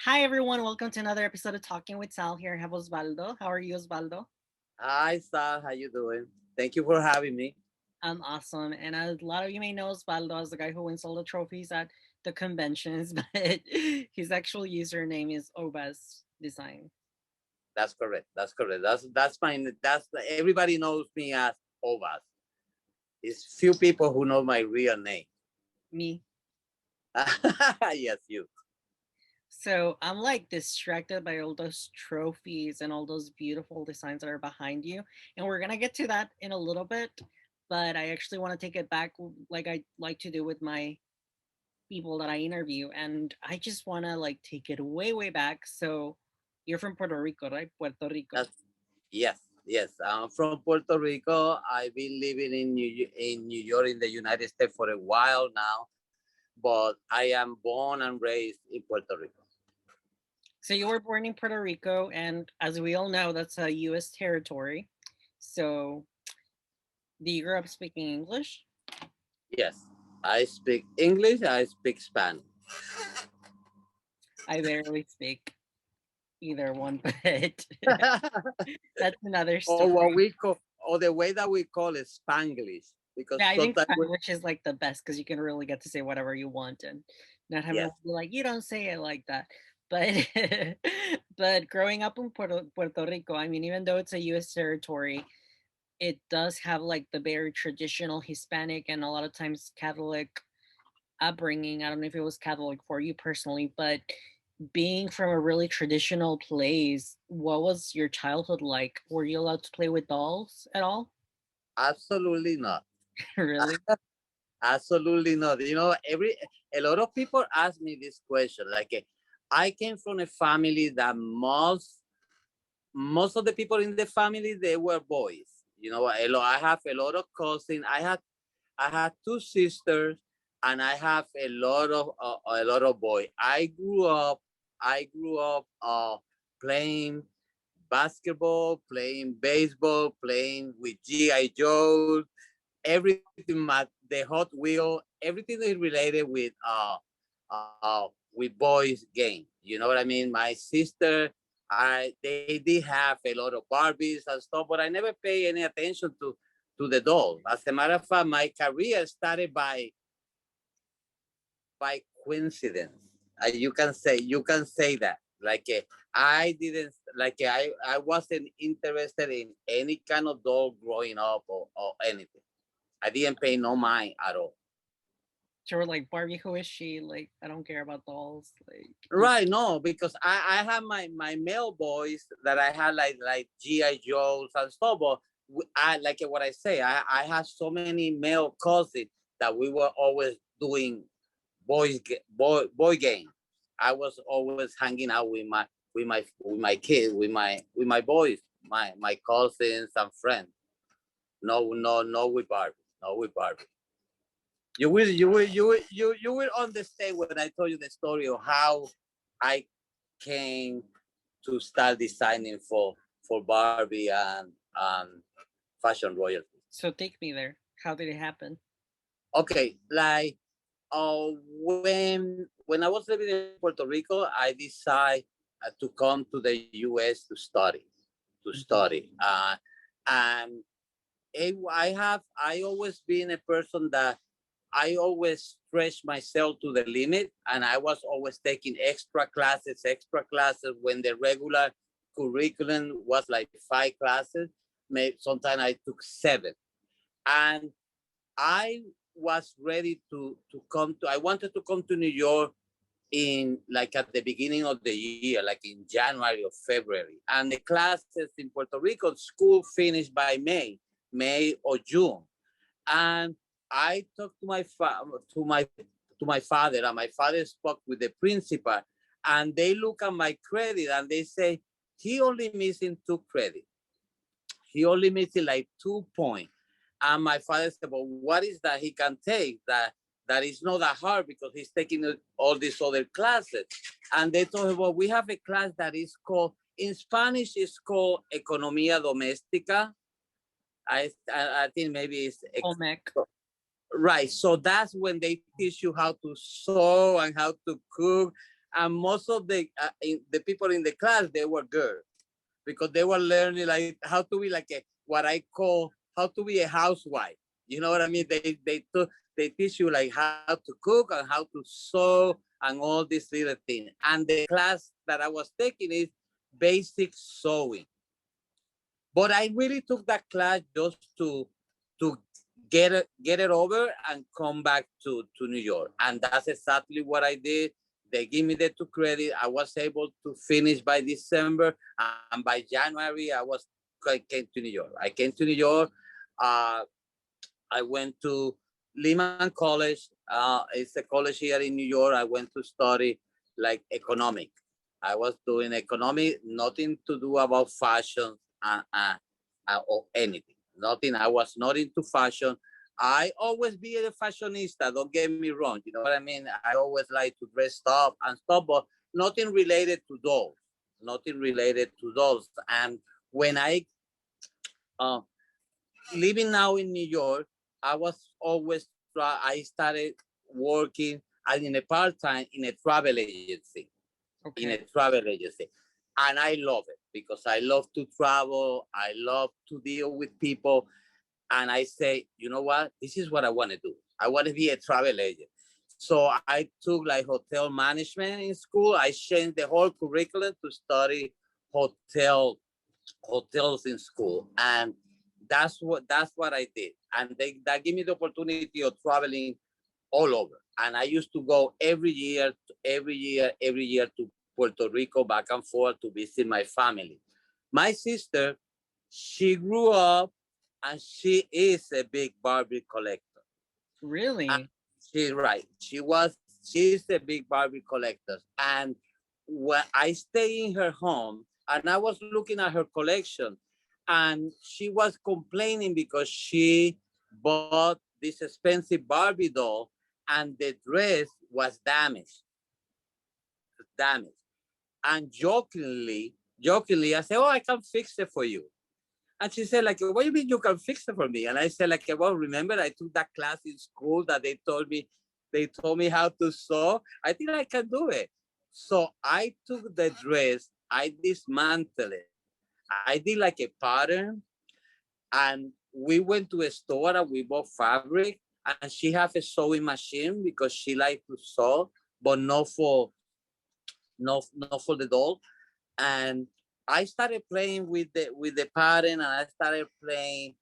Hi, everyone. Welcome to another episode of Talking with Sal. Here I have Osvaldo. How are you, Osvaldo? Hi, Sal. How you doing? Thank you for having me. I'm awesome. And a lot of you may know Osvaldo as the guy who wins all the trophies at the conventions, but his actual username is Ovaz Design. That's correct. That's correct. That's fine. That's everybody knows me as Ovaz. It's few people who know my real name. Me. Yes, you. So I'm like distracted by all those trophies and all those beautiful designs that are behind you. And we're going to get to that in a little bit. But I actually want to take it back like I like to do with my people that I interview, and I just want to like take it way, way back. So you're from Puerto Rico, right? Puerto Rico. That's yes, yes. I'm from Puerto Rico. I've been living in New York in the United States for a while now, but I am born and raised in Puerto Rico. So you were born in Puerto Rico, and as we all know, that's a U.S. territory. So do you grow up speaking English? Yes, I speak English. I speak Spanish. I barely speak either one, but that's another Or what story. we call, or the way that we call it Spanglish, because Yeah, I think sometimes Spanish is like the best because you can really get to say whatever you want and not have everyone yes, be like, you don't say it like that. But but growing up in Puerto Rico, I mean, even though it's a U.S. territory, it does have like the very traditional Hispanic and a lot of times Catholic upbringing. I don't know if it was Catholic for you personally, but being from a really traditional place, what was your childhood like? Were you allowed to play with dolls at all? absolutely not. Really? Absolutely not. A lot of people ask me this question. I came from a family that most of the people in the family they were boys. I have a lot of cousins. I had two sisters, and I have a lot of boys. I grew up playing basketball, playing baseball, playing with GI Joe, everything, the Hot Wheel, everything is related with boys game. You know what I mean? My sister, they did have a lot of Barbies and stuff, but I never pay any attention to the doll. As a matter of fact, my career started by coincidence. You can say that. I didn't I wasn't interested in any kind of doll growing up or anything. I didn't pay no mind at all. So we're like, Barbie, who is she? Like, I don't care about dolls. Like, Right, no, because I have my male boys that I had like GI Joes and stuff, but I like what I say. I have so many male cousins that we were always doing boy games. I was always hanging out with my kids, with my boys, my cousins and friends. No, no, no with Barbie. No with Barbie. You will understand when I tell you the story of how I came to start designing for Barbie and fashion royalty. so take me there. How did it happen? Okay, when I was living in Puerto Rico, I decided to come to the U.S. to study. To Mhm. study, and I always been a person that I always stretch myself to the limit, and I was always taking extra classes when the regular curriculum was like 5 classes. Maybe sometimes I took 7, and I was ready to come to. I wanted to come to New York in like at the beginning of the year, like in January or February. And the classes in Puerto Rico, school finished by May or June. And I talked to my father, and my father spoke with the principal, and they look at my credit and they say he only missing 2 credits. He only missing like 2 points. And my father said, "But what is that he can take that is not that hard because he's taking all these other classes?" And they told him, "Well, we have a class that is called in Spanish is called Economía Doméstica. I think maybe it's Olmec. right. So that's when they teach you how to sew and how to cook and most of the people in the class, they were girls because they were learning like how to be like a what I call how to be a housewife. You know what I mean? They teach you like how to cook and how to sew and all these little things. And the class that I was taking is basic sewing. But I really took that class just to get it over and come back to New York. And that's exactly what I did. They give me the 2 credit. I was able to finish by December, and by January I came to New York. I came to New York. Uh, I went to Lehman College. It's a college here in New York. I went to study like economic. I was doing economic, nothing to do about fashion or anything. Nothing. I was not into fashion. I always be a fashionista. Don't get me wrong. You know what I mean? I always like to dress up and stuff, but nothing related to those. Nothing related to those. And when I uh, living now in New York, I was always I started working in a part time in a travel agency. In a Okay. travel agency, and I love it because I love to travel. I love to deal with people, and I say, you know what? This is what I want to do. I want to be a travel agent. So I took like hotel management in school. I changed the whole curriculum to study hotels in school, and that's what I did. And that gave me the opportunity of traveling all over. And I used to go every year to Puerto Rico back and forth to visit my family. My sister, she grew up and she is a big Barbie collector. And Really? she's right. She's a big Barbie collector. And when I stay in her home and I was looking at her collection and she was complaining because she bought this expensive Barbie doll and the dress was damaged. And jokingly, I said, "Oh, I can fix it for you." And she said, like, "What do you mean you can fix it for me?" And I said, like, "Well, remember I took that class in school that they told me how to sew. I think I can do it." So I took the dress, I dismantled it, I did like a pattern, and we went to a store and we bought fabric. And she has a sewing machine because she likes to sew, but not for the doll. And I started playing with the pattern, and I started playing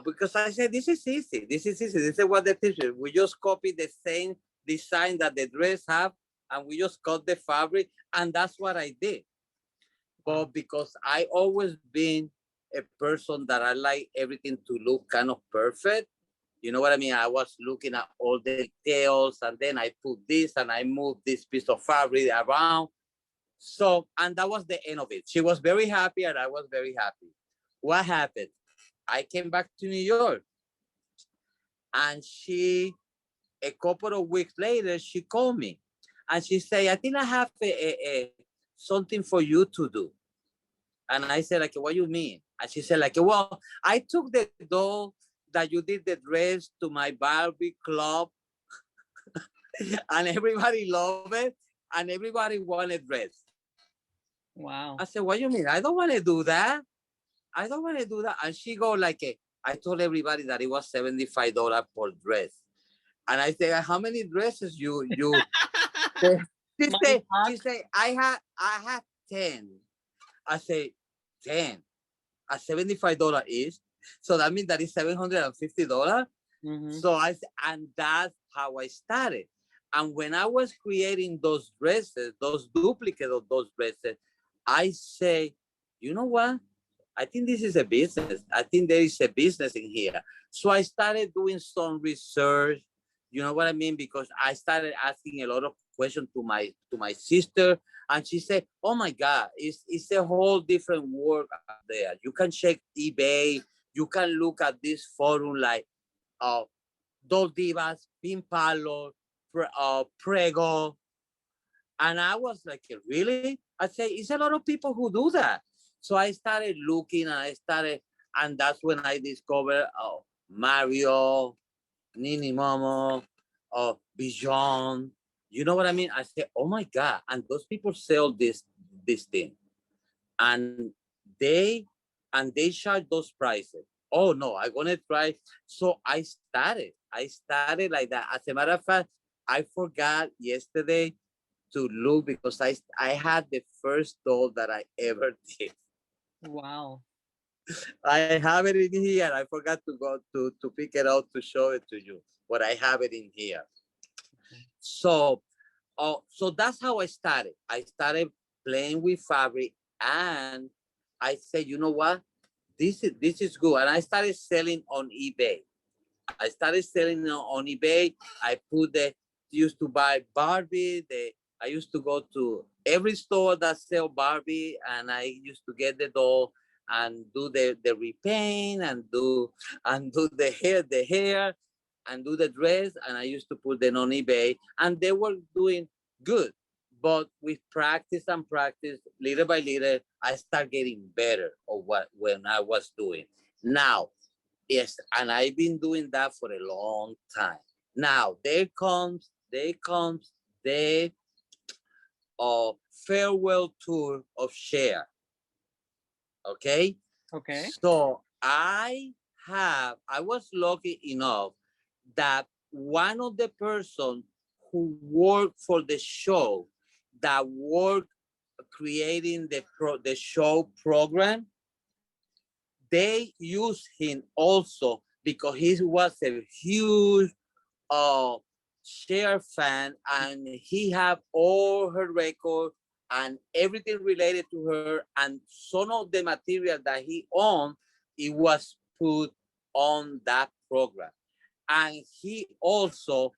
because I said, "This is easy. This is easy. This is what they teach you. We just copy the same design that the dress have, and we just cut the fabric." And that's what I did. Wow. But because I always been a person that I like everything to look kind of perfect. You know what I mean? I was looking at all the details, and then I put this and I moved this piece of fabric around. So, and that was the end of it. She was very happy, and I was very happy. What happened? I came back to New York, and a couple of weeks later, she called me, and she said, "I think I have something for you to do." And I said, like, "What do you mean?" And she said, like, "Well, I took the doll that you did the dress to my Barbie club, and everybody loved it, and everybody wanted dress." I Wow. said, "What do you mean? I don't want to do that. I don't want to do that." And she go like, I told everybody that it was $75 per dress. And I said, "How many dresses you?" She Money said, talks. I had 10. I say, 10 at $75 each. So that means that is $750. Mm-hmm. So and that's how I started. And when I was creating those dresses, those duplicates of those dresses, I say, you know what? I think this is a business. I think there is a business in here. So I started doing some research. You know what I mean? Because I started asking a lot of questions to my sister, and she said, "Oh my God, it's a whole different world out there. You can check eBay. You can look at this forum like uh, Dos Divas, Pimpalo, Prego." And I was like, "Really?" I say, "It's a lot of people who do that." So I started looking, and that's when I discovered Mario, Nini Momo, Bijon. You know what I mean? I said, oh my God. And those people sell this thing. And they they charge those prices. Oh no, I'm gonna try. So I started like that. As a matter of fact, I forgot yesterday to look because I had the first doll that I ever did. Wow. I have it in here. I forgot to go to pick it out to show it to you, but I have it in here. Okay. So, so that's how I started. I started playing with fabric, and I said, you know what, this is good, and I started selling on eBay. I started selling on eBay. I put the used to buy Barbie. I used to go to every store that sell Barbie, and I used to get the doll and do the repaint and do the hair and do the dress. And I used to put them on eBay, and they were doing good. But with practice and practice, little by little, I start getting better of what when I was doing. Now, yes, and I've been doing that for a long time. Now there comes the farewell tour of Cher. Okay, Okay. so I was lucky enough that one of the person who worked for the show, that worked creating the show program, they used him also because he was a huge uh Cher fan, and he have all her record and everything related to her, and some of the material that he owned, it was put on that program. And he also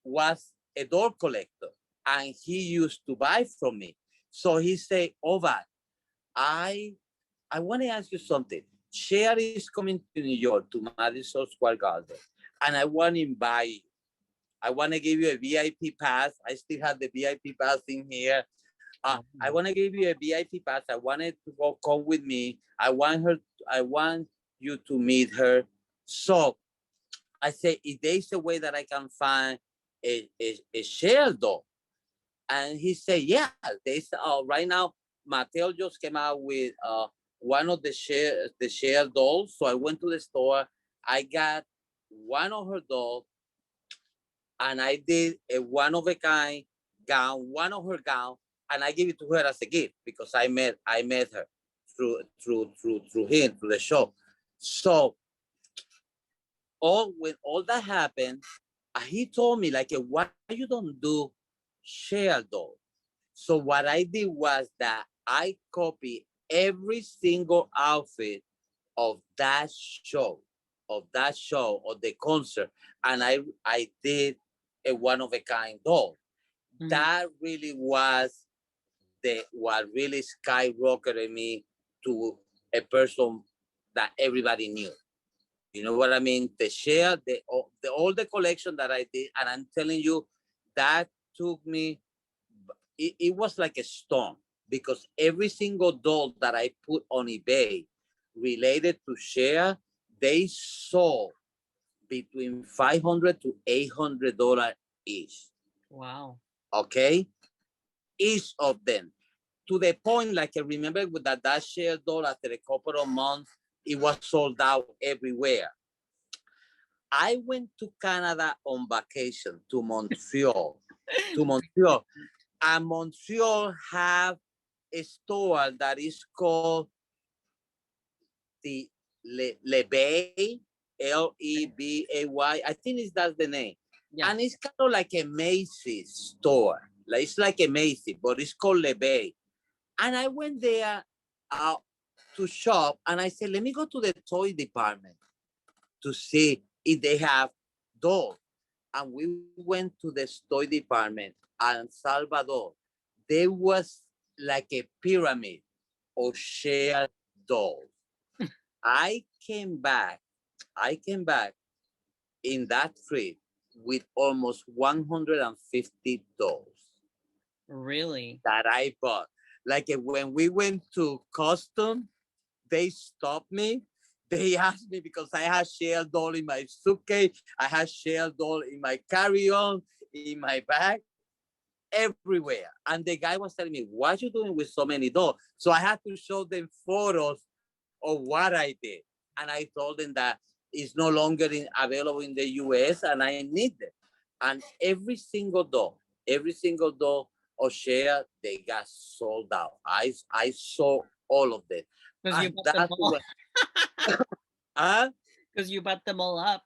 was a doll collector, and he used to buy from me. So he said, Ova, I I want to ask you something. Cher is coming to New York to Madison Square Garden, and I want to invite you. I want to give you a VIP pass. I still have the VIP pass in here. I Oh, want to give you a VIP pass. I wanted to go come with me. I want her. I want you to meet her. So I say, if there's a way that I can find a Cher doll, and he said, yeah, there's right now. Mattel just came out with one of the Cher dolls. So I went to the store. I got one of her dolls, and I did a one of a kind gown, one of her gown, and I gave it to her as a gift because I met her through him through the show. So when all that happened, he told me like, why you don't do Cher doll? So what I did was that I copied every single outfit of of the concert, and I did a one of a kind doll. mhm. That really was the what really skyrocketed me to a person that everybody knew. You know what I mean? The all the collection that I did, and I'm telling you, that took me. It was like a storm because every single doll that I put on eBay related to Share, they sold between $500 to $800 each. Wow. Okay, each of them, to the point like I remember with that Share doll after a couple of months, it was sold out everywhere. I went to Canada on vacation to Montreal, to Montreal, and Montreal have a store that is called the Le Bay, Lebay. I think that's the name, Yeah. and it's kind of like a Macy's store. Like it's like a Macy's, but it's called Le Bay. And I went there uh, to shop, and I said, let me go to the toy department to see if they have dolls. And we went to the toy department in Salvador. There was like a pyramid of shared dolls. I came back. I came back in that trip with almost 150 dolls Really? that I bought. Like when we went to custom, they stopped me. They asked me because I had shell doll in my suitcase. I had shell doll in my carry-on, in my bag. everywhere. And the guy was telling me, what you doing with so many dolls? So I had to show them photos of what I did. And I told them that it's no longer available in the US and I need them. And every single doll of Cher, they got sold out. I saw all of them. Because you And bought them that's all. when, uh, Because you bought them all up.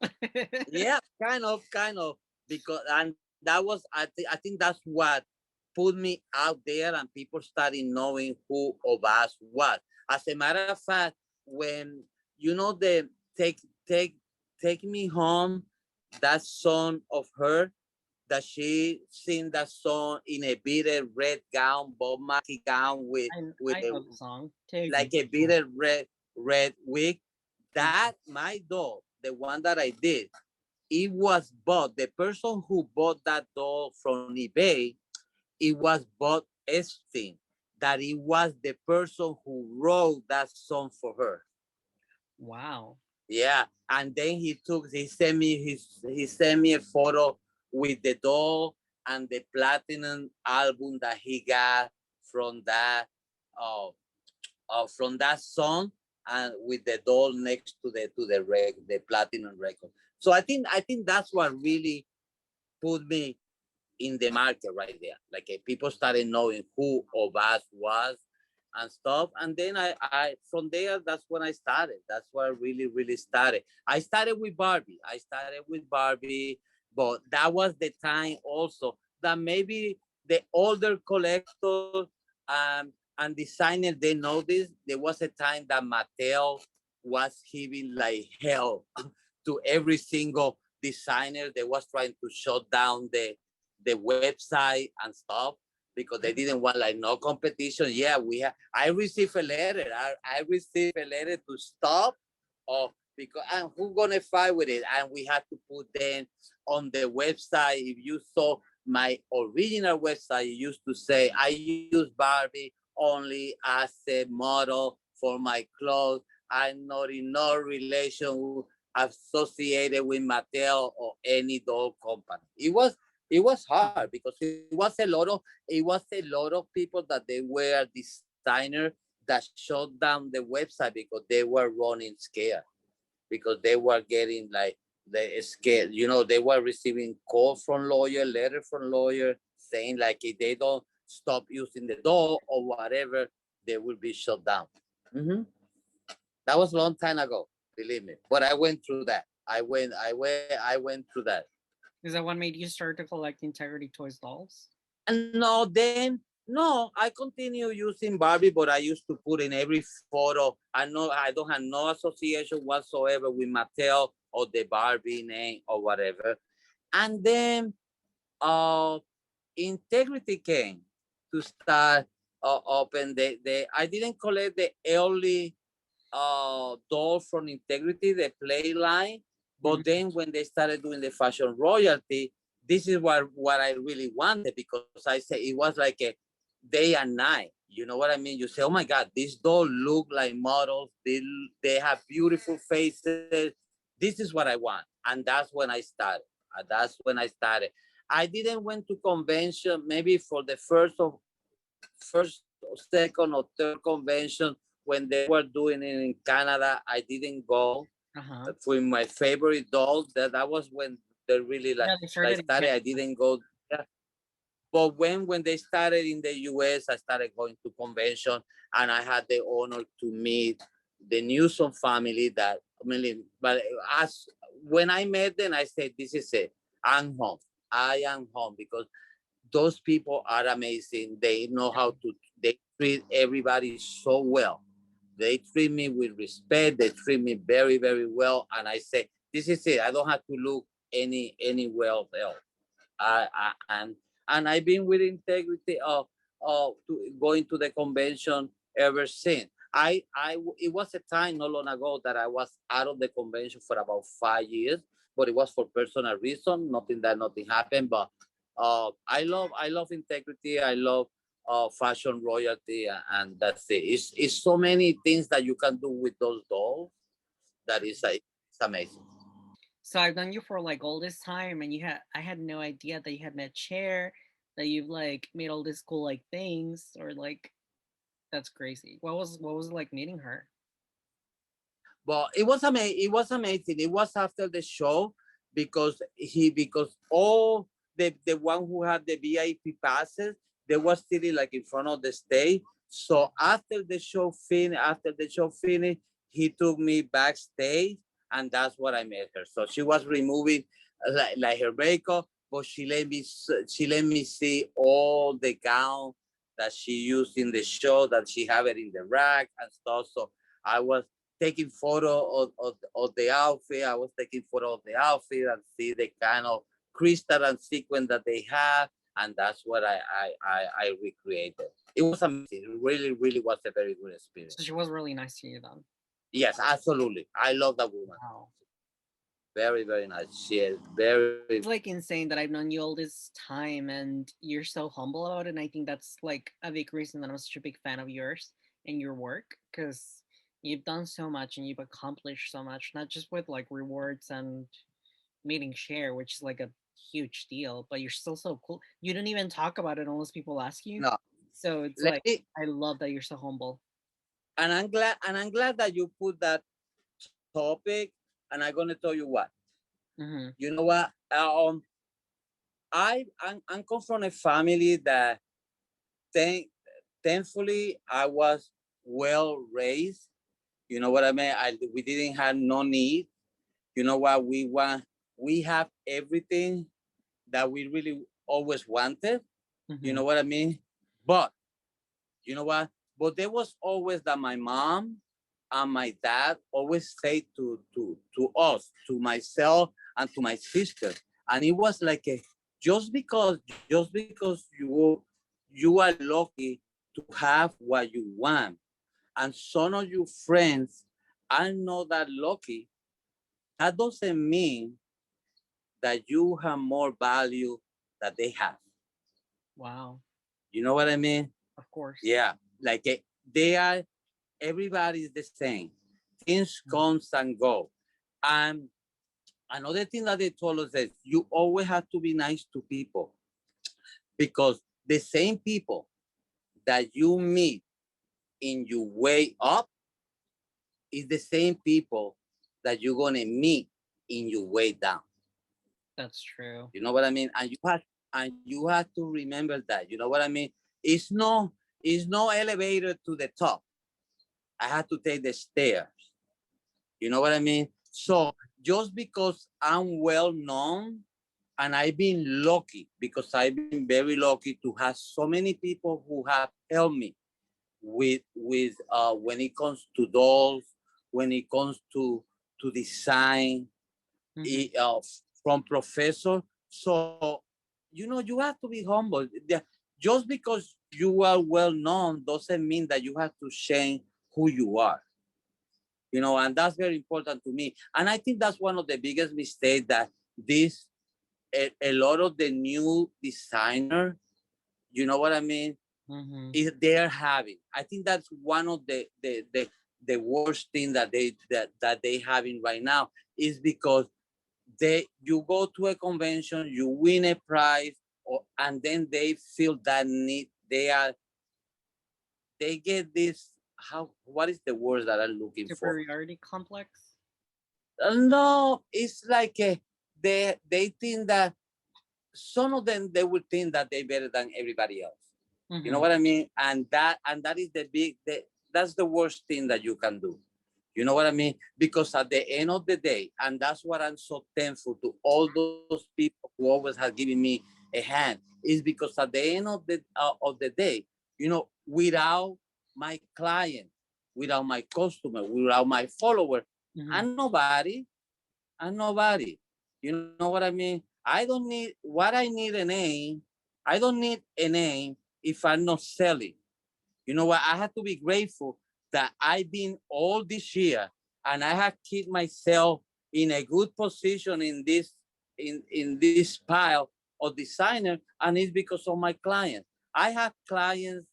yeah, kind of, because and that was I think that's what put me out there and people started knowing who Ovaz was. As a matter of fact, when you know the take take take me home, that song of her that she sing that song in a beaded red gown, Bob Mackie gown with I a know the song. Take like me a home. beaded red wig. That my doll, the one that I did, it was bought. The person who bought that doll from eBay, it was bought Epstein. That it was the person who wrote that song for her. Wow. Yeah, and then he sent me a photo with the doll and the platinum album that he got from uh, from that song and with the doll next to the platinum record. So I think that's what really put me in the market right there. Like people started knowing who Ovaz was and stuff. And then I from there that's when I started. That's where I really started. I started with Barbie. But that was the time also that maybe the older collectors and designers they know this. There was a time that Mattel was giving like hell to every single designer. They was trying to shut down the website and stuff because they didn't want like no competition. Yeah, we have. I received a letter. I received a letter to stop. Oh, because and who gonna fight with it? And we had to put them on the website. If you saw my original website, it used to say I use Barbie only as a model for my clothes. I'm not in no relation associated with Mattel or any doll company. It was hard because it was a lot of people that they were designers that shut down the website because they were running scared because they were getting like they scared. They were receiving calls from lawyer, letter from lawyer saying like if they don't stop using the door or whatever, they will be shut down. Mhm. That was a long time ago, believe me. But I went through that. I went through that. Is that what made you start to collect Integrity Toys dolls? And no, then no, I continue using Barbie, but I used to put in every photo. I don't have no association whatsoever with Mattel or the Barbie name or whatever. And then uh Integrity came to start open the I didn't collect the early doll from Integrity, the play line. But Mhm. then when they started doing the fashion royalty, this is what I really wanted because I said it was like a day and night. You know what I mean? You say, oh my God, these dolls look like models. They have beautiful faces. This is what I want. And that's when I started. I didn't went to convention maybe for the first, second or third convention when they were doing it in Canada. I didn't go Uh-huh. for my favorite doll. That was when they really Yeah, they like started in started. I Canada. didn't go. Yeah. But when they started in the US, I started going to convention, and I had the honor to meet the Newsom family. That I mean, but as when I met them, I said, "This is it. I'm home. I am home because those people are amazing. They know how to. They treat everybody so well. They treat me with respect. They treat me very well. And I say, this is it. I don't have to look anywhere else. And I've been with integrity of going to the convention ever since. It was a time not long ago that I was out of the convention for about 5 years, but it was for personal reason. Nothing happened, but I love integrity. I love fashion royalty, and that's it. It's so many things that you can do with those dolls that is it's amazing. So I've known you for like all this time, and I had no idea that you had met Cher, that you've like made all these cool like things, or like that's crazy. What was it like meeting her? But it was amazing. It was amazing. It was after the show because all the one who had the VIP passes, they was sitting like in front of the stage. So after the show finished, he took me backstage, and that's what I met her. So she was removing like her makeup, but she let me see all the gown that she used in the show, that she have it in the rack and stuff. So I was taking photo of the outfit. I was taking photo of the outfit and see the kind of crystal and sequin that they have, and that's what I recreated. It was amazing. It really, really was a very good So experience. she was really nice to you then. Yes, absolutely. I love that woman. Wow. Very, very nice. She is very. It's like insane that I've known you all this time and you're so humble about it. And I think that's like a big reason that I'm such a big fan of yours and your work, because you've done so much and you've accomplished so much, not just with like rewards and meeting Cher, which is like a huge deal, but you're still so cool. You don't even talk about it unless people ask you. No, So it's let like, me. I love that you're so humble. And I'm glad that you put that topic. And I'm gonna tell you what. Hmm. You know what? I'm come from a family that thank thankfully I was well raised. You know what I mean? We didn't have no need. You know what? We have everything that we really always wanted. You Hmm. know what I mean? But you know what? But there was always that my mom and my dad always say to us, to myself and to my sister. And it was like a, just because you are lucky to have what you want, and some of your friends are not that lucky, that doesn't mean that you have more value that they have. Wow. You know what I mean? Of course. Yeah. Like they are, everybody is the same. Things comes and go. And another thing that they told us is you always have to be nice to people, because the same people that you meet in your way up is the same people that you're gonna meet in your way down. That's true. You know what I mean? And you have to remember that. You know what I mean? It's no elevator to the top. I had to take the stairs. You know what I mean? So just because I'm well known, and I've been lucky, because I've been very lucky to have so many people who have helped me with when it comes to dolls, when it comes to design, Hmm. from professor. So you have to be humble. Just because you are well known doesn't mean that you have to change who you are. And that's very important to me. And I think that's one of the biggest mistakes that this a lot of the new designer, you know what I mean, Hmm. is they're having. I think that's one of the worst thing that they having right now, is because you go to a convention, you win a prize, and then they feel that need. They get this. How, what is the word that I'm looking for? Superiority complex. No, it's like they think that some of them, they would think that they're better than everybody else. You know Hmm. what I mean? And that is that's the worst thing that you can do. You know what I mean? Because at the end of the day, and that's what I'm so thankful to all those people who always have given me a hand, is because at the end of the day, without my client, without my customer, without my follower, Hmm. I'm nobody. I'm nobody. You know what I mean? I don't need what I need a name. I don't need a name if I'm not selling. You know what? I have to be grateful that I've been all this year, and I have kept myself in a good position in this pile of designer, and it's because of my clients. I have clients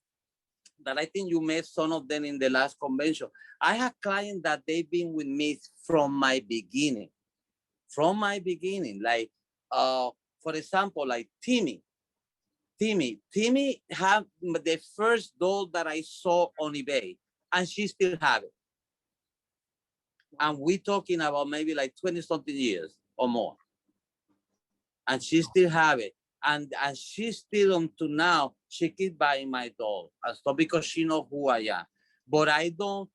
that I think you met some of them in the last convention. I have clients that they've been with me from my beginning. Like, for example, like Timmy. Timmy have the first doll that I saw on eBay, and she still have it. And we talking about maybe like 20 something years or more, and she still have it. And she still until now she keep buying my doll and stuff because she know who I am. But I don't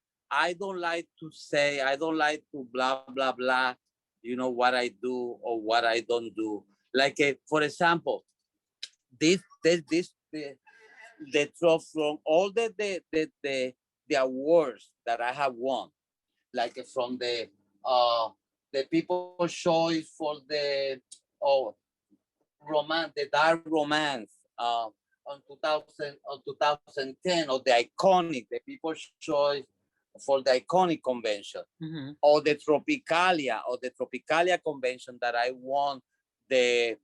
like to say, I don't like to blah blah blah, what I do or what I don't do. Like for example, the trophy from all the awards that I have won, like from the People's Choice for the oh the dark romance on 2010, or the iconic, the People's Choice for the iconic convention, or the Tropicalia convention that I won the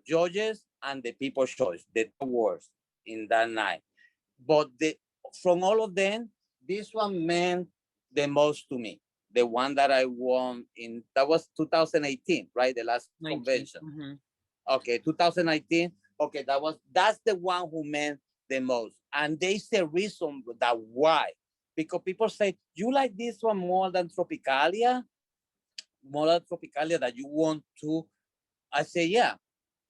judges and the People's Choice, the awards in that night. But from all of them, this one meant the most to me. The one that I won that was 2018, right? The last 19. Convention. Okay, 2019. Okay, that's the one who meant the most. And there's a reason that why. Because people say, you like this one more than Tropicalia? More than Tropicalia that you want to? I say, yeah.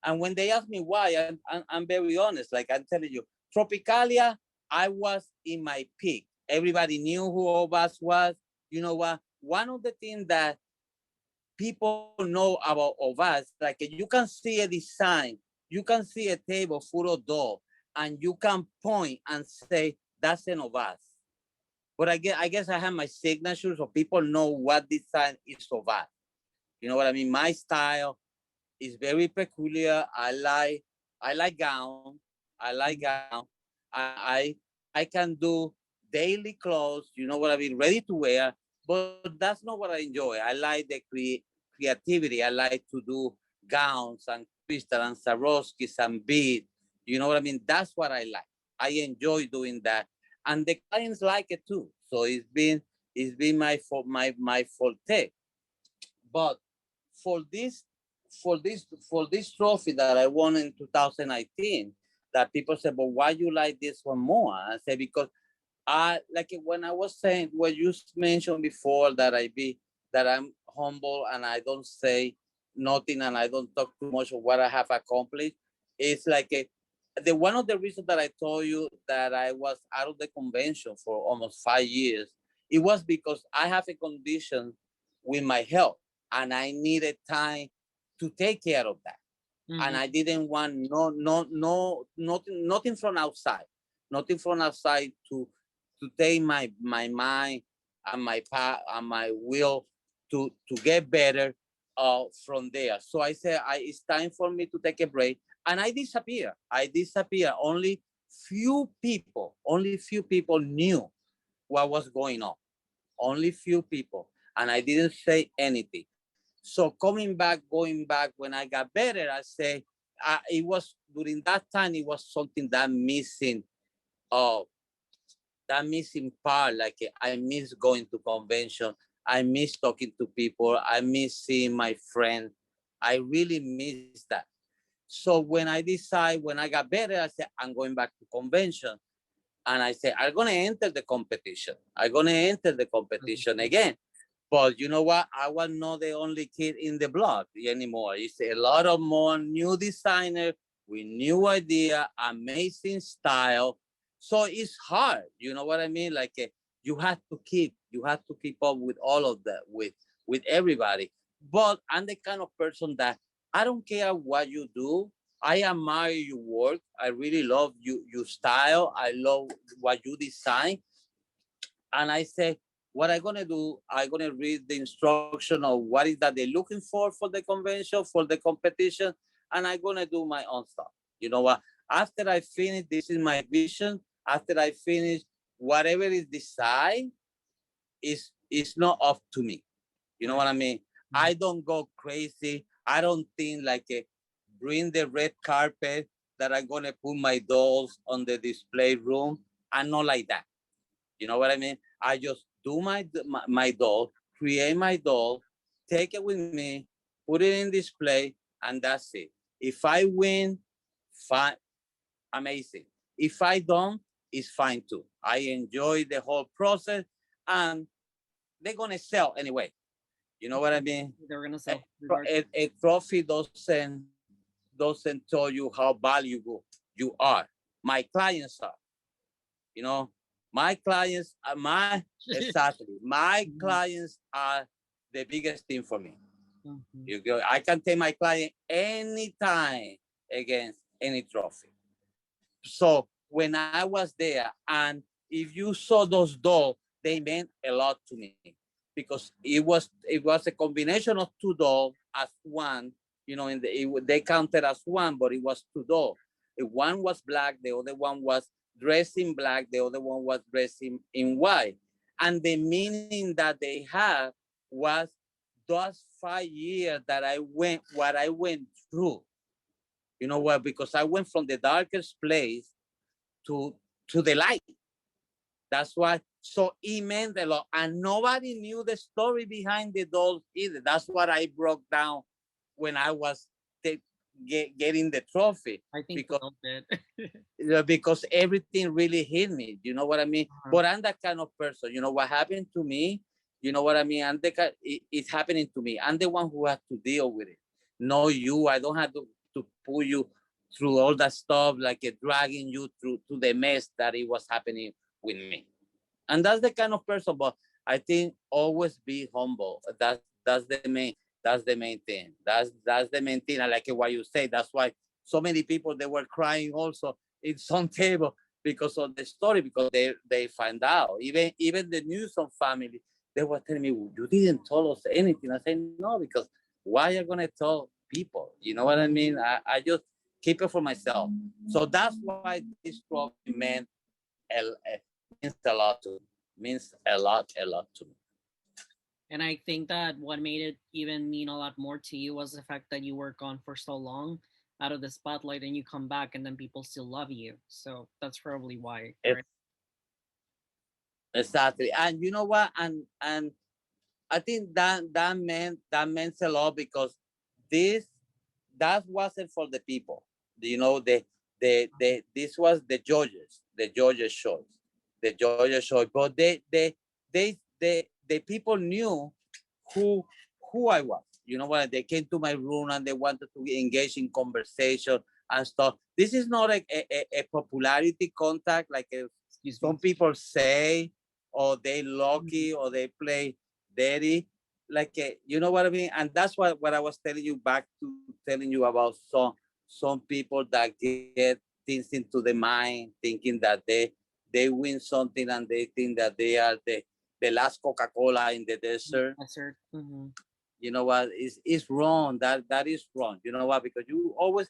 And when they ask me why, I'm very honest. Like I'm telling you, Tropicalia, I was in my peak. Everybody knew who Ovaz was. You know what? One of the things that people know about Ovaz, like you can see a design, you can see a table full of doll, and you can point and say, that's an Ovaz. But I guess I have my signature, so people know what design is Ovaz. You know what I mean? My style is very peculiar. I like gown. I like gown. I can do daily clothes. You know what I mean? Ready to wear. But that's not what I enjoy. I like the creativity. I like to do gowns and crystal and Swarovskis and beads. You know what I mean? That's what I like. I enjoy doing that, and the clients like it too. So it's been my forte. But for this for this trophy that I won in 2019, that people said, but why you like this one more? I say because I like it when I was saying what you mentioned before, that I'm humble and I don't say nothing and I don't talk too much of what I have accomplished. It's like the one of the reasons that I told you that I was out of the convention for almost 5 years. It was because I have a condition with my health and I needed time to take care of that. And I didn't want nothing from outside, nothing from outside to take my mind and my will to get better from there. So I said, it's time for me to take a break, and I disappear. Only few people knew what was going on. Only few people, and I didn't say anything. So going back when I got better, I say it was during that time. It was something uh, that missing part. Like I miss going to convention. I miss talking to people. I miss seeing my friends. I really miss that. So when I got better, I said I'm going back to convention, and I said I'm gonna enter the competition. I'm gonna enter the competition again. But you know what? I was not the only kid in the block anymore. It's a lot of more new designers with new idea, amazing style. So it's hard. You know what I mean? Like you have to keep up with all of that, with everybody. But I'm the kind of person that I don't care what you do. I admire your work. I really love your style. I love what you design. And I say, what I'm gonna do, I'm gonna read the instruction of what is that they're looking for the convention, for the competition, and I'm gonna do my own stuff. You know what? After I finish, this is my vision. After I finish, whatever is decided is not up to me. You know what I mean? I don't go crazy. I don't think like bring the red carpet that I'm gonna put my dolls on the display room. I'm not like that. You know what I mean? I just do my doll, create my doll, take it with me, put it in display, and that's it. If I win, fine. amazing. If I don't, it's fine too. I enjoy the whole process, and they're gonna sell anyway. You know what I mean? They're gonna A, sell regardless. a trophy doesn't tell you how valuable you are. My clients are. You know, my clients are my exactly. My Mhm, clients are the biggest thing for me. mhm. You go. I can take my client anytime against any trophy. So when I was there, and if you saw those dolls, they meant a lot to me because it was a combination of two dolls as one. You know, they counted as one, but it was two dolls. One was black, the other one was dressed in black, the other one was dressed in white, and the meaning that they had was those 5 years that what I went through. You know what? Because I went from the darkest place to the light. That's why. So it meant a lot, and nobody knew the story behind the dolls either. That's what I broke down when I was getting the trophy, I think we because all did. because everything really hit me. You know what I mean? Uh-huh. But I'm that kind of person. You know what happened to me? You know what I mean? It's happening to me. I'm the one who has to deal with it. No, you. I don't have to pull you through all that stuff, like dragging you through to the mess that it was happening with me. And that's the kind of person. But I think always be humble. That's the main thing. That's the main thing. I like it what you say. That's why so many people, they were crying also in some table because of the story, because they find out. Even the news on family, they were telling me, you didn't tell us anything. I said, no, because why are you gonna tell people? You know what I mean? I just keep it for myself. So that's why this trophy means a lot to me. Means a lot to me. And I think that what made it even mean a lot more to you was the fact that you were gone for so long out of the spotlight and you come back and then people still love you. So that's probably why, right? Exactly. And you know what? And I think that meant a lot, because this that wasn't for the people. You know, this was the judges choice, But the people knew who I was. You know what? They came to my room and they wanted to engage in conversation and stuff. This is not a popularity contact like Excuse me. some people say, or they Mhm. lucky, or they play dirty. Like you know what I mean? And that's what I was telling you, back to telling you about some people that get things into the mind, thinking that they win something, and they think that they are the last Coca-Cola in the desert. Desert. Hmm. You know what? Is wrong. That is wrong. You know what? Because you always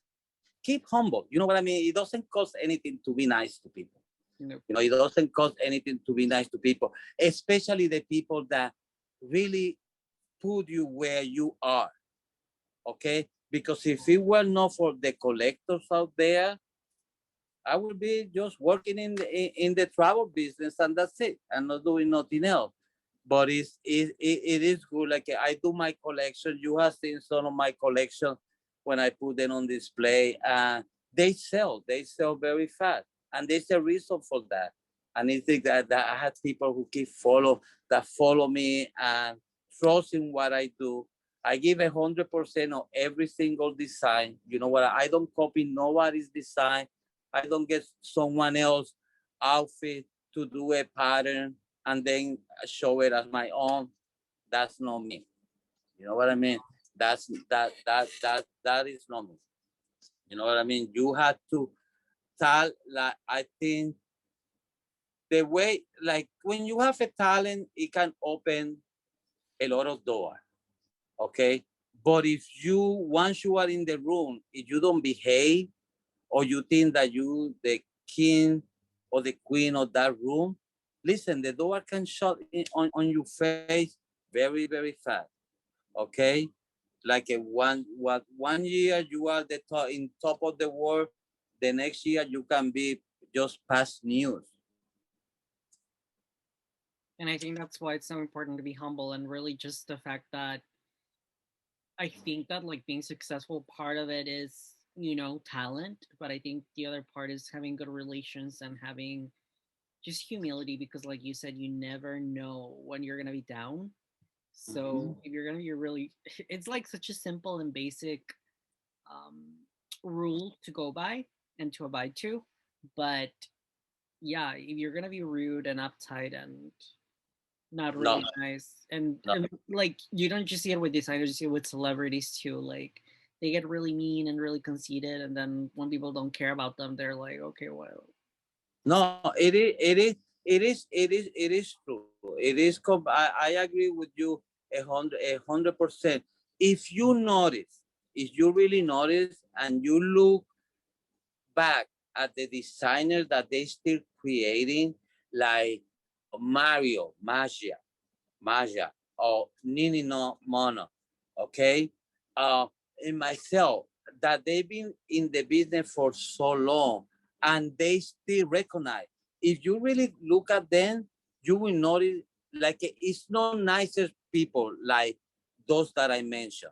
keep humble. You know what I mean? It doesn't cost anything to be nice to people. Nope. It doesn't cost anything to be nice to people, especially the people that really put you where you are. Okay? Because if it were not for the collectors out there, I would be just working in the travel business, and that's it. I'm not doing nothing else. But it is good. Like I do my collection. You have seen some of my collection when I put them on display, and they sell very fast, and there's a reason for that. And it's that I had people who follow me and trust in what I do. I give 100% of every single design. You know what? I don't copy nobody's design. I don't get someone else outfit to do a pattern and then show it as my own. That's not me. You know what I mean? That is not me. You know what I mean? You have to tell, like, I think the way, like, when you have a talent, it can open a lot of doors. Okay. But if once you are in the room, if you don't behave, or you think that you the king or the queen of that room, listen, the door can shut on your face very, very fast. Okay. Like one year you are in top of the world, the next year you can be just past news. And I think that's why it's so important to be humble and really just the fact that I think that like being successful, part of it is talent, but I think the other part is having good relations and having just humility because, like you said, you never know when you're gonna be down. So Mhm. if you're gonna be really, it's like such a simple and basic um, rule to go by and to abide to. But yeah, if you're gonna be rude and uptight and not No, really nice, and, no. and like you don't just see it with designers, you see it with celebrities too. Like they get really mean and really conceited, and then when people don't care about them, they're like, okay, well, No, it is true. It is. I agree with you 100%. If you notice, if you really notice, and you look back at the designers that they still creating, like Mario, Magia, or Nini no Mono, okay, uh, and myself, that they've been in the business for so long, and they still recognize. If you really look at them, you will notice like it's not nicer people like those that I mentioned.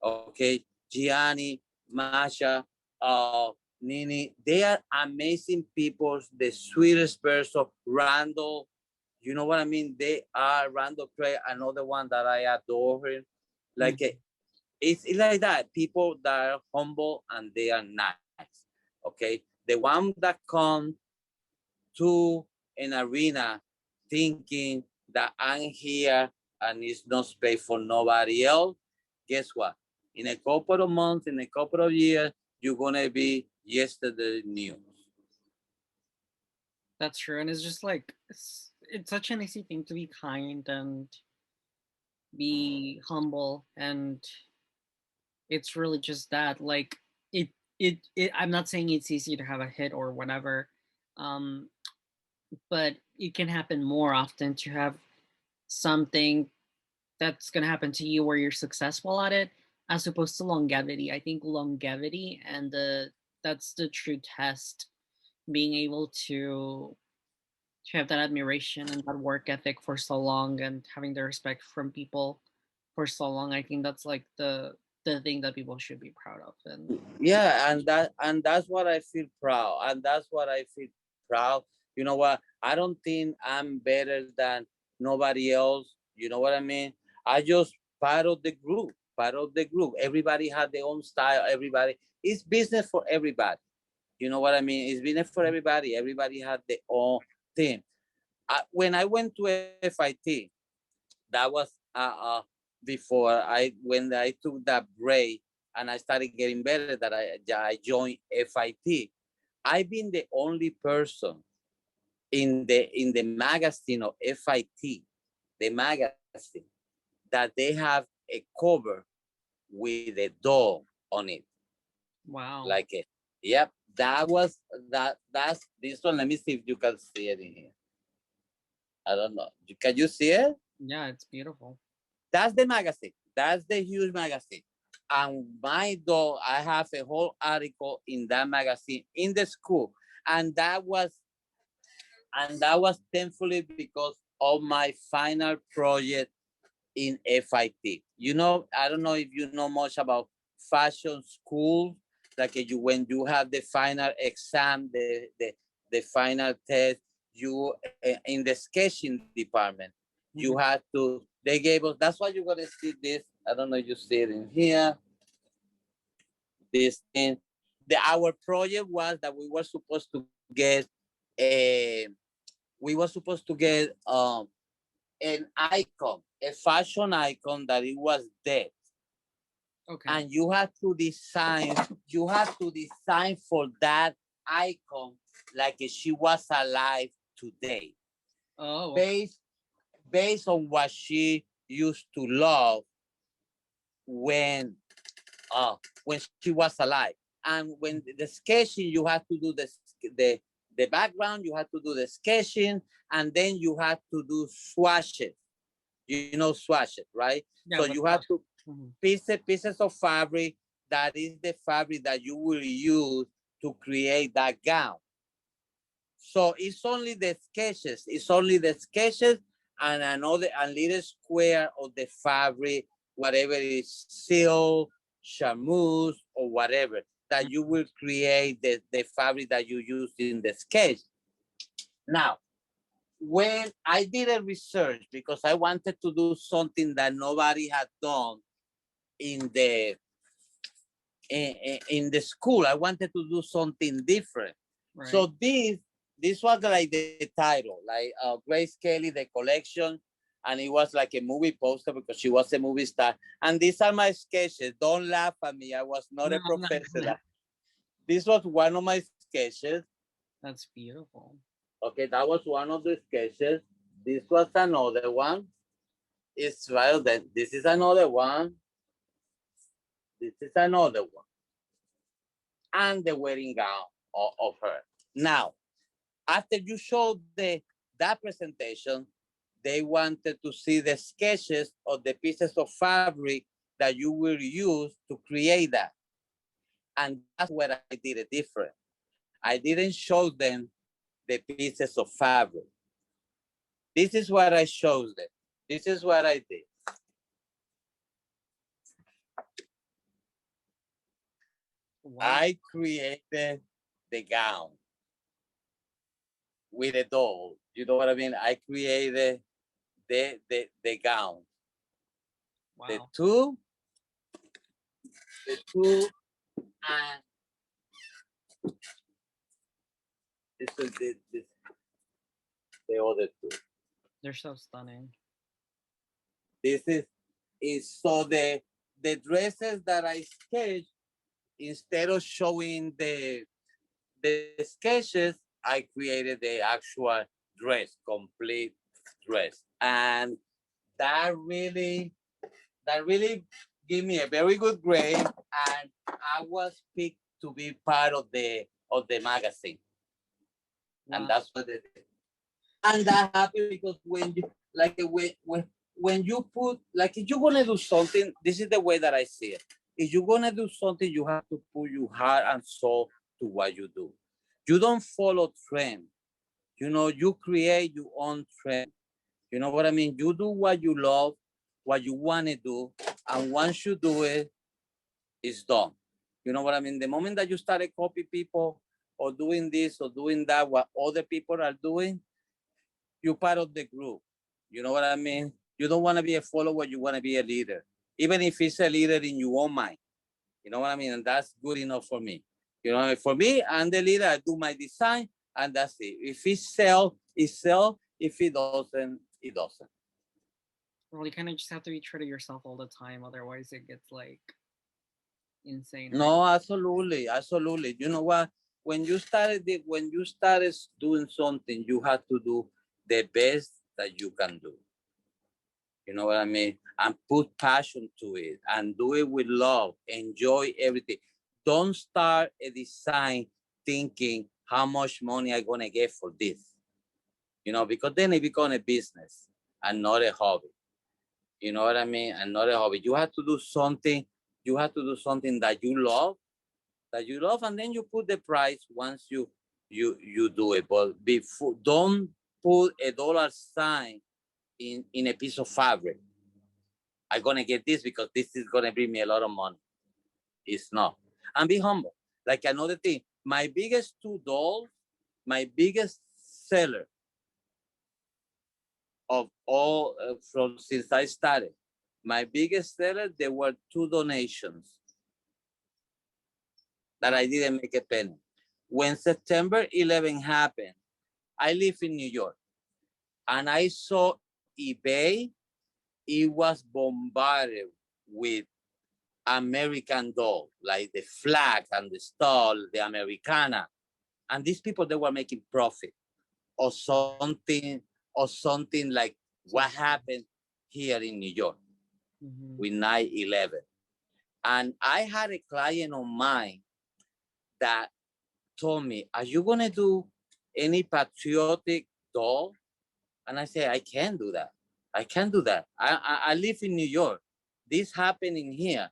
Okay, Gianni, Masha, Nini, they are amazing people, the sweetest person. Randall, you know what I mean? They are Randall Craig, another one that I adore him. Like mhm, it's like that. People that are humble and they are nice. Okay, the one that come to an arena thinking that I'm here and it's no space for nobody else, guess what? In a couple of months, in a couple of years, you're gonna be yesterday news. that's true. And it's just like it's such an easy thing to be kind and be humble, and it's really just that. Like it. I'm not saying it's easy to have a hit or whatever, um, but it can happen more often to have something that's going to happen to you where you're successful at it as opposed to longevity. I think longevity and that's the true test, being able to have that admiration and that work ethic for so long and having the respect from people for so long. I think that's like the thing that people should be proud of. And Yeah, and that's what I feel proud, and that's what I feel proud. You know what? I don't think I'm better than nobody else. You know what I mean? I just part of the group, part of the group. Everybody had their own style. Everybody, it's business for everybody. You know what I mean? It's business for everybody. Everybody had their own thing. When I went to FIT, that was before I when I took that break and I started getting better, that I joined FIT. I've been the only person in the magazine of FIT, the magazine, that they have a cover with a dog on it. wow. Like it. Yep, that was that's this one. Let me see if you can see it in here. I don't know. Can you see it? Yeah, it's beautiful. That's the magazine. That's the huge magazine. And my dog, I have a whole article in that magazine in the school. And that was thankfully because of my final project in FIT. You know, I don't know if you know much about fashion school, like when you have the final exam, the final test, you in the sketching department, you Mhm. have to. They gave us. That's why you're gonna see this. I don't know if you see it in here. This thing. Our project was that we were supposed to get a. We were supposed to get an icon, a fashion icon that it was dead, Okay. and you have to design for that icon like if she was alive today, Oh, okay. based based on what she used to love when uh when she was alive. And when the sketching, you have to do the background, you have to do the sketching, and then you have to do swatches. You know swatches, right? So Yeah, you with have to mhm. pieces of fabric, that is the fabric that you will use to create that gown. So it's only the sketches. It's only the sketches and another a little square of the fabric, whatever is silk, charmeuse, or whatever. that you will create the fabric that you use in the sketch. Now, when I did a research because I wanted to do something that nobody had done in the in the school, I wanted to do something different. Right. So this was like the title, like Grace Kelly, the collection, and it was like a movie poster because she was a movie star. And these are my sketches. Don't laugh at me. I was not a professional. This was one of my sketches. That's beautiful. Okay, that was one of the sketches. This was another one. It's well then. This is another one. This is another one. And the wedding gown of her. Now, after you showed that presentation, they wanted to see the sketches of the pieces of fabric that you will use to create that. And that's where I did it different. I didn't show them the pieces of fabric. This is what I showed them. This is what I did. Wow. I created the gown with a doll. You know what I mean? I created the gown. Wow. The two, and this is the other two. They're so stunning. This is so the dresses that I sketched, instead of showing the sketches, I created the actual dress, complete dress. And that really gave me a very good grade. And I was picked to be part of the magazine. Wow. And that's what they did. And that happened because when you like when you put, like, if you're gonna do something, this is the way that I see it. If you're gonna do something, you have to put your heart and soul to what you do. You don't follow trend. You know, you create your own trend. You know what I mean? You do what you love, what you want to do, and once you do it, it's done. You know what I mean? The moment that you started copying people or doing this or doing that, what other people are doing, you're part of the group. You know what I mean? You don't want to be a follower, you want to be a leader. Even if it's a leader in your own mind. You know what I mean? And that's good enough for me. You know, for me, I'm the leader, I do my design, and that's it. If it sells, it sells. If it doesn't, it doesn't. Well, you kind of just have to be true to yourself all the time. Otherwise, it gets like insane. No, absolutely, absolutely. You know what? When you started doing something, you have to do the best that you can do. You know what I mean? And put passion to it and do it with love. Enjoy everything. Don't start a design thinking how much money I'm gonna get for this. You know, because then it becomes a business and not a hobby. You know what I mean? And not a hobby. You have to do something. You have to do something that you love, and then you put the price once you do it. But before, don't put a dollar sign in a piece of fabric. I'm gonna get this because this is gonna bring me a lot of money. It's not. And be humble. Like another thing, my biggest two dolls, my biggest seller of all from since I started, my biggest seller, there were two donations that I didn't make a penny. When September 11 happened, I live in New York, and I saw eBay. It was bombarded with American doll, like the flag and the star, the Americana. And these people, they were making profit or something like what happened here in New York with 9/11. And I had a client of mine that told me, are you going to do any patriotic doll? And I said, I can't do that. I can't do that. I live in New York. This happening here.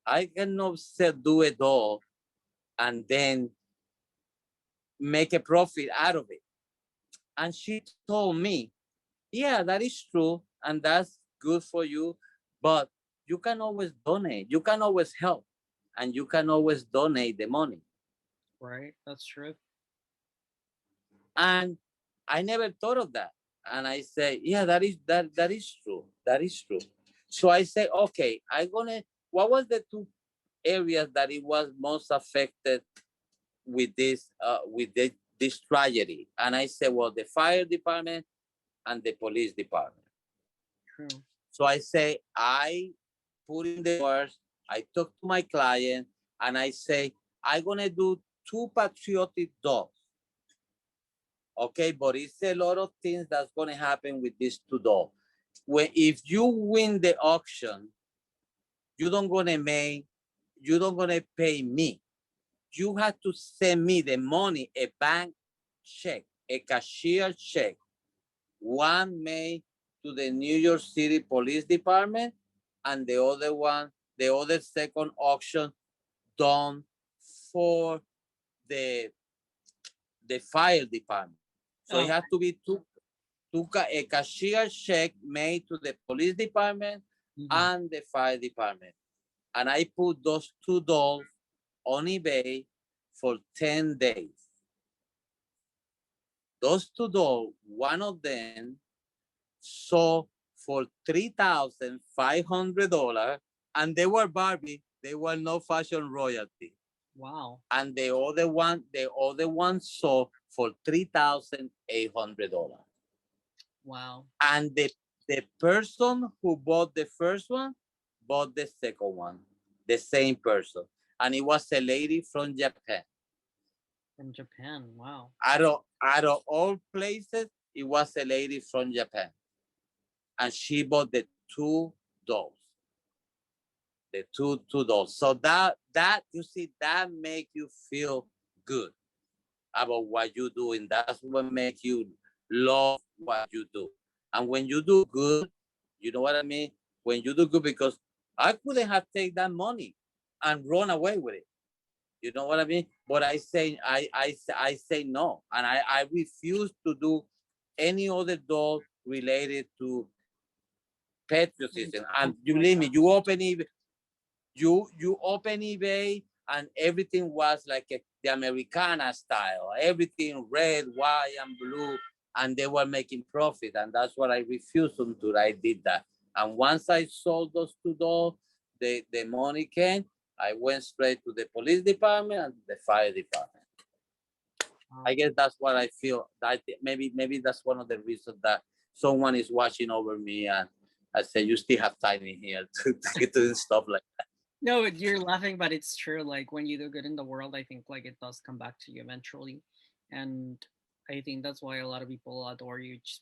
I cannot do a doll and then make a profit out of it. And she told me, yeah, that is true. And that's good for you. But you can always donate. You can always help. and you can always donate the money. Right. That's true. And I never thought of that. And I say, yeah, that is true. That is true. So I say, okay, what was the two areas that it was most affected with this tragedy? And I said, well, the fire department and the police department. True. So I say, I put in the words, I talk to my client, and I say, I'm gonna do two patriotic dogs. Okay, but it's a lot of things that's gonna happen with these two dogs. If you win the auction, you don't gonna pay me. You have to send me the money, a bank check, a cashier check, one made to the New York City Police Department, and the other second auction done for the fire department. So it Oh. has to be a cashier check made to the police department Mhm. and the fire department. And I put those two dolls on eBay for 10 days. Those two dolls, one of them sold for $3,500, and they were Barbie. They were no fashion royalty. Wow. And the other one sold for $3,800. Wow. And the person who bought the first one bought the second one, the same person, and it was a lady from Japan. From Japan. Wow. Out of all places, it was a lady from Japan, and she bought the two dolls, the two dolls. So that you see, that make you feel good about what you do, and that's what makes you love what you do. And when you do good, you know what I mean? When you do good, because I couldn't have taken that money and run away with it. You know what I mean? But I say no, and I refuse to do any other doll related to patriotism. And you believe me, you open eBay, and everything was like the Americana style, everything red, white, and blue, and they were making profit, and that's what I refused to do. I did that, and once I sold those two dolls, the money came. I went straight to the police department and the fire department. I guess that's what I feel. That maybe that's one of the reasons that someone is watching over me, and I say, you still have time in here to get doing stuff like that. No, you're laughing, but it's true. Like when you do good in the world, I think like it does come back to you eventually, and I think that's why a lot of people adore you, just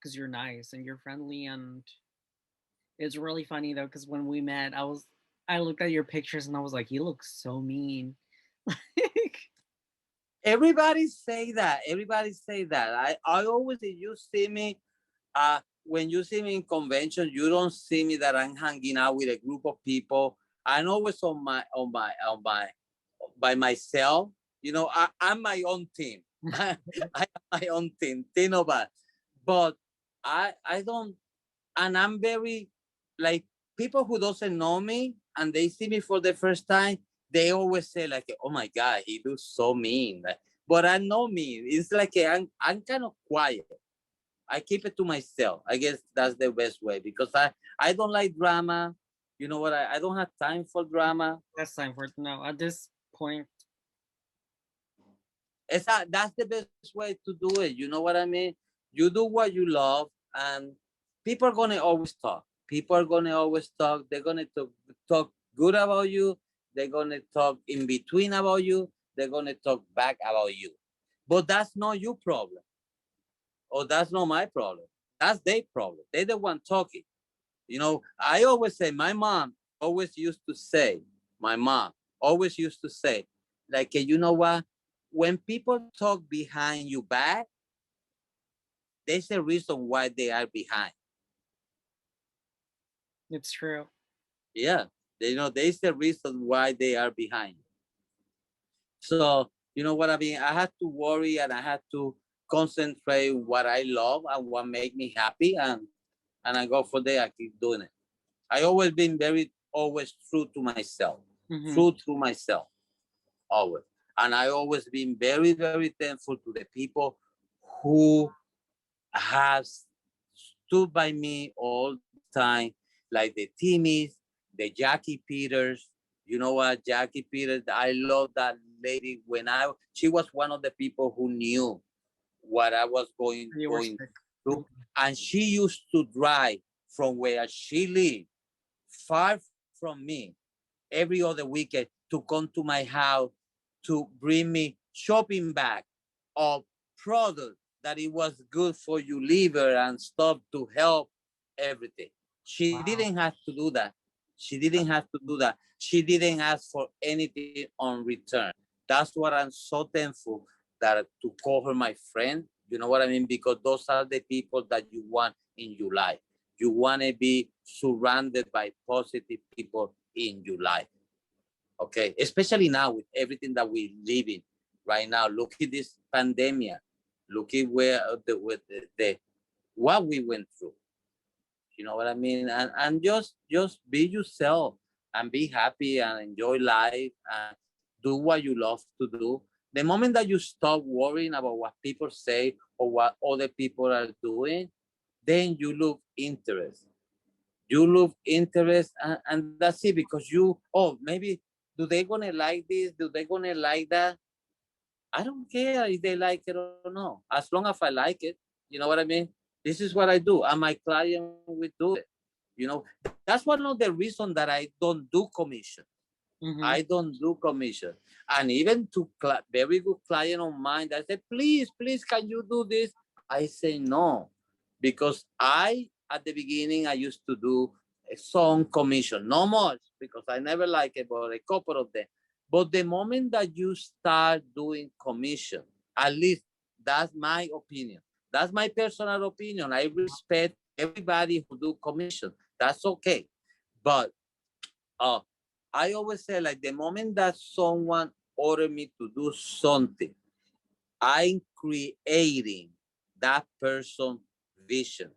because you're nice and you're friendly. And it's really funny though, because when we met, I looked at your pictures and I was like, you look so mean. Like, Everybody say that. Everybody say that. I always, if you see me, when you see me in convention, you don't see me that I'm hanging out with a group of people. I'm always by myself. You know, I'm my own team. I am my own team of us. But I don't, and I'm very, like, people who doesn't know me and they see me for the first time, they always say like, oh my God, he looks so mean. But I know me. It's like I'm kind of quiet. I keep it to myself. I guess that's the best way, because I don't like drama. You know what? I don't have time for drama. that's time for it now. At this point, That's the best way to do it. You know what I mean? You do what you love, and people are gonna always talk. People are gonna always talk. They're gonna talk good about you. They're gonna talk in between about you. They're gonna talk back about you. But that's not your problem, or that's not my problem. That's their problem. They're the one talking. You know, I always say, my mom always used to say, like, you know what? When people talk behind your back, there's a reason why they are behind. it's true. Yeah, there's a reason why they are behind. So, you know what I mean? I had to worry, and I had to concentrate what I love and what make me happy, and I go for there. I keep doing it. I always been always true to myself. Mm-hmm. through myself, always. And I always been very, very thankful to the people who has stood by me all the time, like the Timmys, the Jackie Peters. You know what, Jackie Peters? I love that lady. She was one of the people who knew what I was You were going sick. through, and she used to drive from where she lived, far from me, every other weekend to come to my house to bring me shopping bag of product that it was good for your liver and stuff to help everything. She didn't Wow. have to do that. She didn't have to do that. She didn't ask for anything on return. That's what I'm so thankful that to call her my friend. You know what I mean? Because those are the people that you want in your life. You want to be surrounded by positive people in your life. Okay, especially now with everything that we live in right now. Look at this pandemic. Look at where the what we went through. You know what I mean? And just be yourself and be happy and enjoy life and do what you love to do. The moment that you stop worrying about what people say or what other people are doing, then you lose interest. You lose interest, and that's it, because you, oh, maybe, do they gonna like this? Do they gonna like that? I don't care if they like it or not, as long as I like it. You know what I mean? This is what I do, and my client will do it. You know, that's one of the reasons that I don't do commission. I Mm-hmm. don't do commission. And even to very good client of mine that said, please, please, can you do this? I say no, because at the beginning, I used to do some commission, no much, because I never like it, but a couple of them. But the moment that you start doing commission, at least that's my opinion. That's my personal opinion. I respect everybody who do commission. That's okay. But uh, I always say, like, the moment that someone order me to do something, I'm creating that person vision.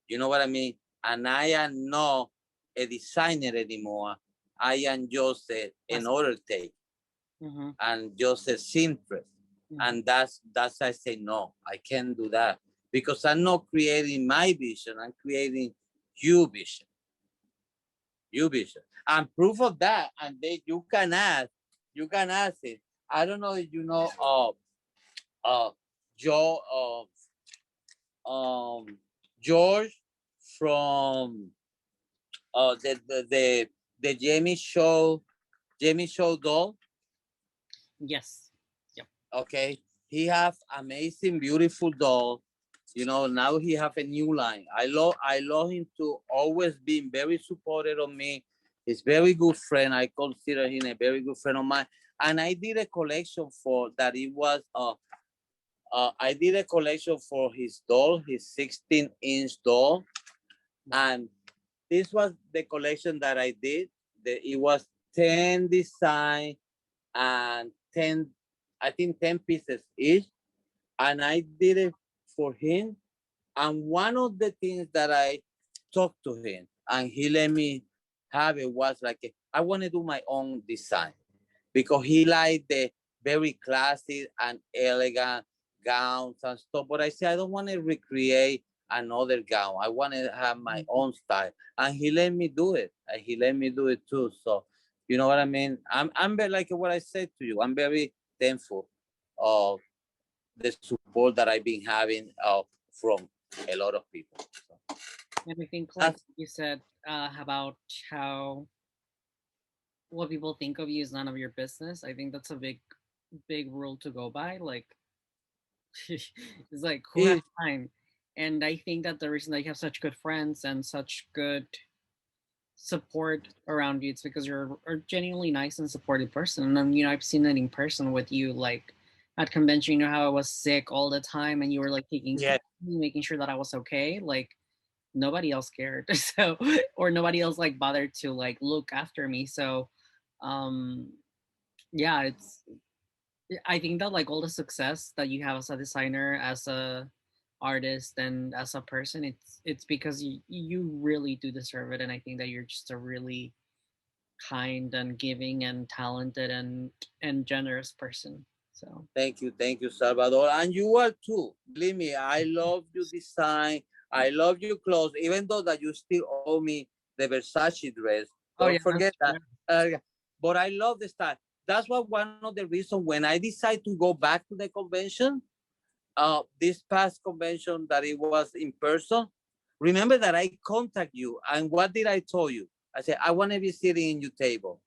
You know what I mean? And I am not a designer anymore. I am just an That's. order take Mm-hmm. and just a seamstress. Mm-hmm. And that's I say no, I can't do that, because I'm not creating my vision. I'm creating your vision. You vision. And proof of that, and they you can ask it. I don't know if you know Joe George from the Jamie Show doll. Yes. Yep. Okay. He have amazing, beautiful doll. You know, now he have a new line. I love him to always being very supportive of me. He's very good friend. I consider him a very good friend of mine. And I did a collection for that. It was I did a collection for his doll, his 16-inch doll. Wow. And this was the collection that I did. It was 10 design and 10, I think 10 pieces each. And I did it for him. And one of the things that I talked to him and he let me have it was like, I want to do my own design, because he liked the very classy and elegant gowns and stuff. But I said, I don't want to recreate another gown. I want to have my Mhm. own style. And he let me do it. And he let me do it too. So, you know what I mean? I'm very, like what I said to you, I'm very thankful of the support that I've been having from a lot of people. So And I think, like that's you said, about how what people think of you is none of your business. I think that's a big rule to go by. Like, it's like, who has it. time? And I think that the reason that you have such good friends and such good support around you, it's because you're a genuinely nice and supportive person. And then, I've seen it in person with you, like at convention. You know how I was sick all the time, and you were like taking care Yeah. of me, making sure that I was okay. Like, nobody else cared. So, or nobody else like bothered to like look after me. So, um yeah, I think that like all the success that you have as a designer, as a artist, and as a person, it's because you really do deserve it. And I think that you're just a really kind and giving and talented and generous person. So Thank you, Salvador. And you are too. Believe me, I love your design. I love your clothes, even though that you still owe me the Versace dress. oh Don't yeah, that's forget that. fair. But I love the style. That's what one of the reasons when I decide to go back to the convention, this past convention that it was in person, remember that I contact you. And what did I tell you? I said, I want to be sitting in your table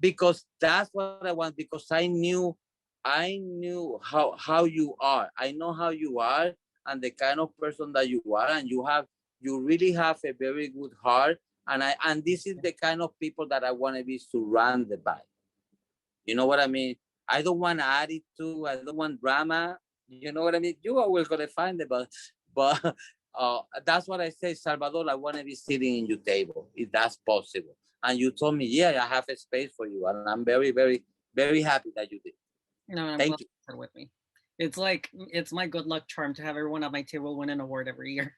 because that's what I want, because I knew how you are. I know how you are and the kind of person that you are, and you really have a very good heart. And this is the kind of people that I want to be surrounded by. You know what I mean? I don't want attitude. I don't want drama. You know what I mean? You are always gonna find it, but that's what I say, Salvador. I want to be sitting in your table if that's possible. And you told me, yeah, I have a space for you, and I'm very, very, very happy that you did. No, and I'm glad Thank you. you said with me. It's like it's my good luck charm to have everyone at my table win an award every year.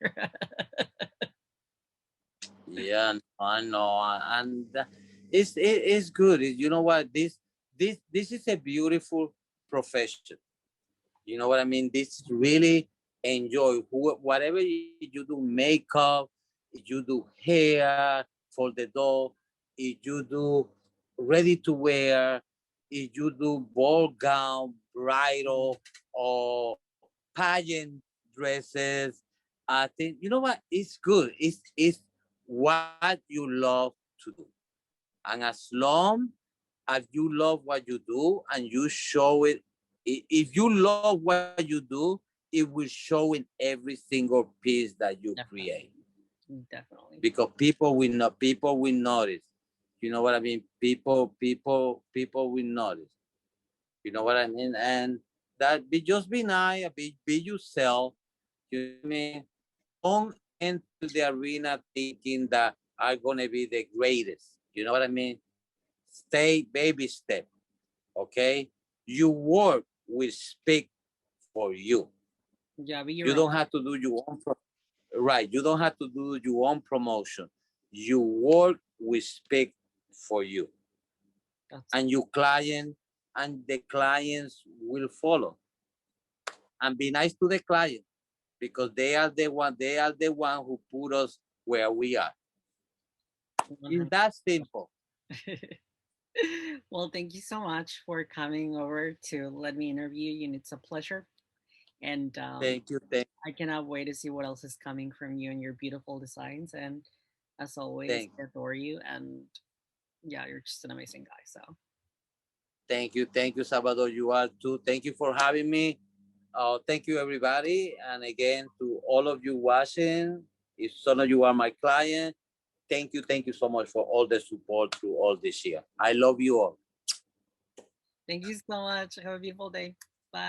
Yeah, I know, and it's good. You know what? This is a beautiful profession. You know what I mean? This really enjoy whatever you do, makeup, if you do hair for the dog, if you do ready to wear, if you do ball gown, bridal, or pageant dresses. I think you know what? It's good. It's what you love to do, and as long as you love what you do and you show it, if you love what you do, it will show in every single piece that you Definitely, create, definitely. because people will notice. You know what I mean? People will notice. You know what I mean? And that just be nice, be yourself. You know what I mean? Don't enter the arena thinking that are gonna be the greatest. You know what I mean? Stay baby step. Okay? Your work will speak for you. Yeah, be You your own. don't have to do your own right. You don't have to do your own promotion. Your work will speak for you, That's and your client and the clients will follow. And be nice to the client, because they are the one who put us where we are. It's 100. that simple. Well, thank you so much for coming over to let me interview you, and it's a pleasure. And Thank you. Thank I cannot wait to see what else is coming from you and your beautiful designs. And as always, thank I adore you. And yeah, you're just an amazing guy. So thank you, Salvador. You are too. Thank you for having me. Thank you, everybody. And again, to all of you watching, if some of you are my client, thank you so much for all the support through all this year. I love you all. thank you so much. Have a beautiful day.